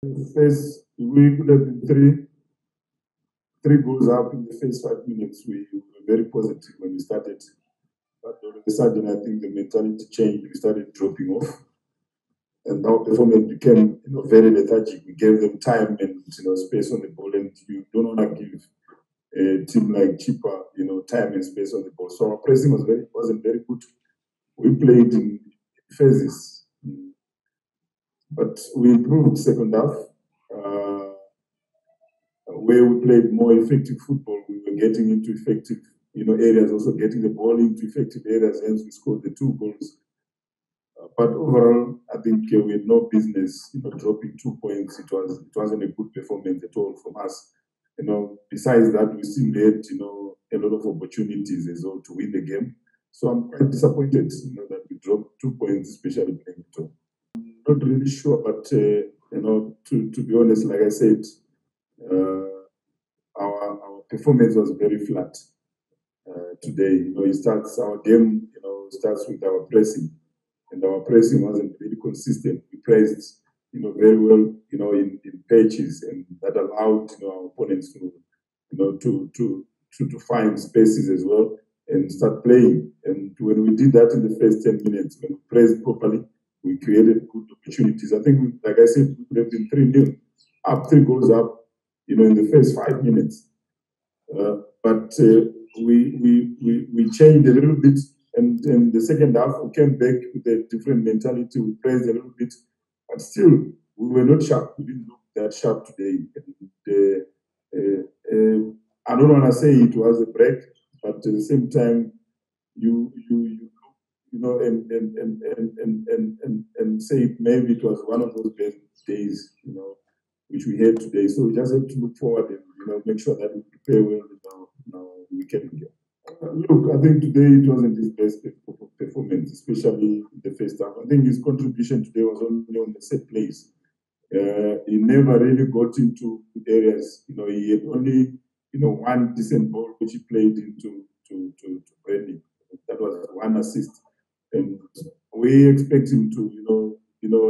First, we could have been three goals up in the first 5 minutes. We were very positive when we started. But all of a sudden, I think the mentality changed. We started dropping off. And our performance became very lethargic. We gave them time and space on the ball. And you don't want to give a team like Chippa, time and space on the ball. So our pressing wasn't very good. We played in phases. But we improved second half. Where we played more effective football, we were getting into effective areas, also getting the ball into effective areas, hence we scored the 2 goals. But overall, I think we had no business dropping 2 points. It wasn't a good performance at all from us. Besides that, we still had a lot of opportunities as well to win the game. So I'm quite disappointed that we dropped 2 points, especially playing at home. Not really sure, but to be honest, like I said, our performance was very flat today. Our game starts with our pressing, and our pressing wasn't really consistent. We pressed very well in patches, and that allowed our opponents to find spaces as well and start playing. And when we did that in the first 10 minutes, when we pressed properly, we created good opportunities. I think, like I said, we could have been 3-0 up, 3 goals up, in the first 5 minutes. But we changed a little bit, and in the second half we came back with a different mentality. We pressed a little bit, but still we were not sharp. We didn't look that sharp today. And, I don't want to say it was a break, but at the same time, you and say maybe it was one of those best days, which we had today. So we just have to look forward and make sure that we prepare well in our weekend game. Look, I think today it wasn't his best performance, especially in the first half. I think his contribution today was only on the set plays. He never really got into areas. He had only one decent ball which he played into to Bradley. That was 1 assist, and we expect him to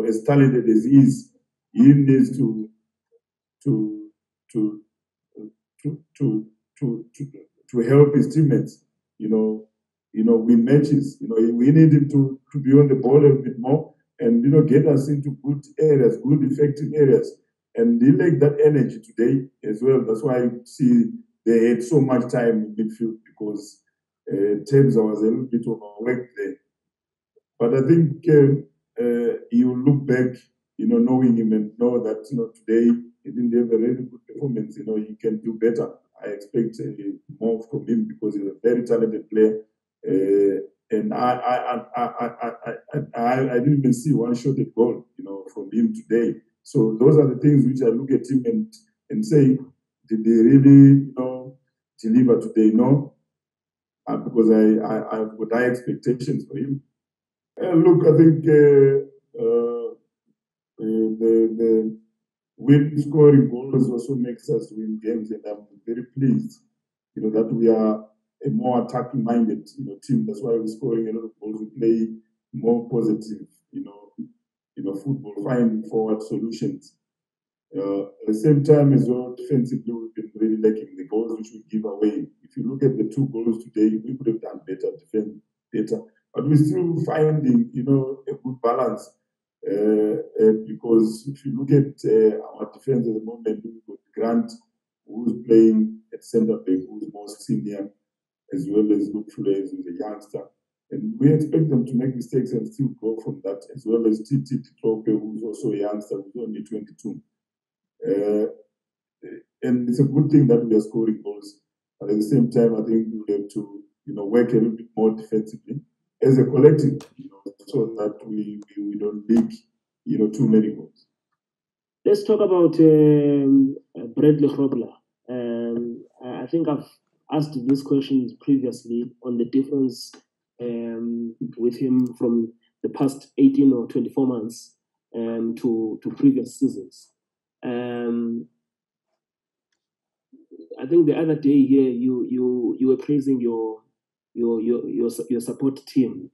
as talented as he is, he needs to help his teammates, win matches. We need him to be on the ball a bit more and get us into good areas, good effective areas. And he lacked that energy today as well. That's why you see they had so much time in midfield, because Tembo was a little bit overworked there. But I think he will look back, knowing him and know that today he didn't have a really good performance. He can do better. I expect more from him, because he's a very talented player. And I didn't even see one shot at goal, from him today. So those are the things which I look at him and say, did they really, deliver today? No, because I've got high expectations for him. Look, I think the win scoring goals also makes us win games, and I'm very pleased, that we are a more attacking minded, team. That's why we're scoring a lot of goals. We play more positive, football, finding forward solutions. At the same time as well, defensively, we've been really lacking the goals which we give away. If you look at the 2 goals today, we could have done better, defend better. But we're still finding, a good balance. Because if you look at our defense at the moment, we've got Grant, who's playing at centre back, who's more senior, as well as Luke Flores, who's a youngster. And we expect them to make mistakes and still go from that, as well as Titi Trope, who's also a youngster, who's only 22. And it's a good thing that we are scoring goals. But at the same time, I think we have to, work a little bit more defensively as a collective, so that we don't leak, too many goals. Let's talk about Bradley Grobler. I think I've asked this question previously on the difference with him from the past 18 or 24 months to previous seasons. I think the other day here you were praising your support team.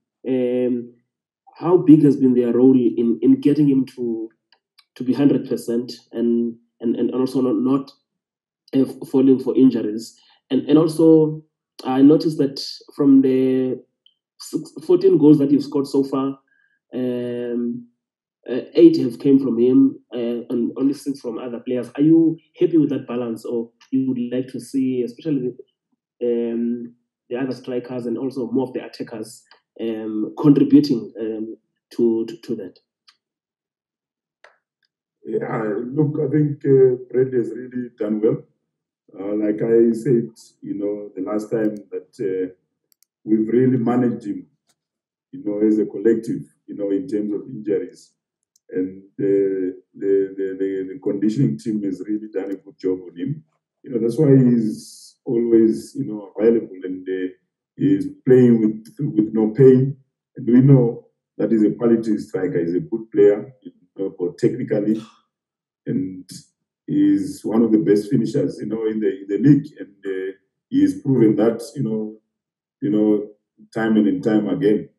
How big has been their role in getting him to to be 100% and also not falling for injuries. And also, I noticed that from the 14 goals that you've scored so far, 8 have came from him and only 6 from other players. Are you happy with that balance, or you would like to see, especially the other strikers and also more of the attackers contributing to that? Yeah, look, I think Brad has really done well. Like I said, the last time that we've really managed him, as a collective, in terms of injuries. And the conditioning team has really done a good job on him. That's why he's always, available, and he's playing with no pain. And we know that he's a quality striker. He's a good player, both technically, and he's one of the best finishers, in the league. And he's proven that, time and time again.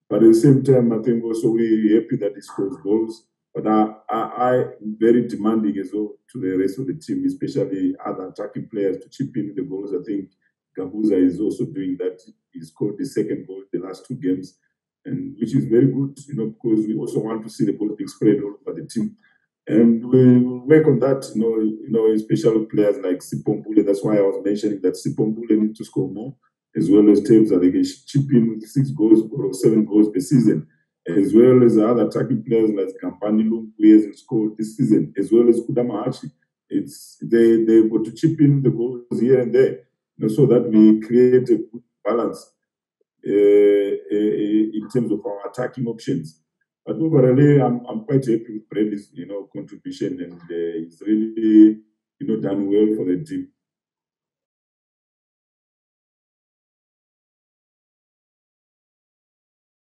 But at the same time, I think also we're happy that he scores goals. But I'm very demanding as well to the rest of the team, especially other attacking players, to chip in the goals. I think Gabuza is also doing that. He scored the second goal in the last 2 games, and which is very good, because we also want to see the ball being spread all over the team. And we will work on that, especially players like Sipombule. That's why I was mentioning that Sipombule needs to score more, as well as Tembo, that they can chip in with 6 goals or 7 goals per season, as well as other attacking players like Kampani Lumbu, who hasn't scored this season, as well as Kudamahachi. They've got to chip in the goals here and there, so that we create a good balance in terms of our attacking options. But overall, I'm quite happy with Bradley's contribution, and he's really done well for the team.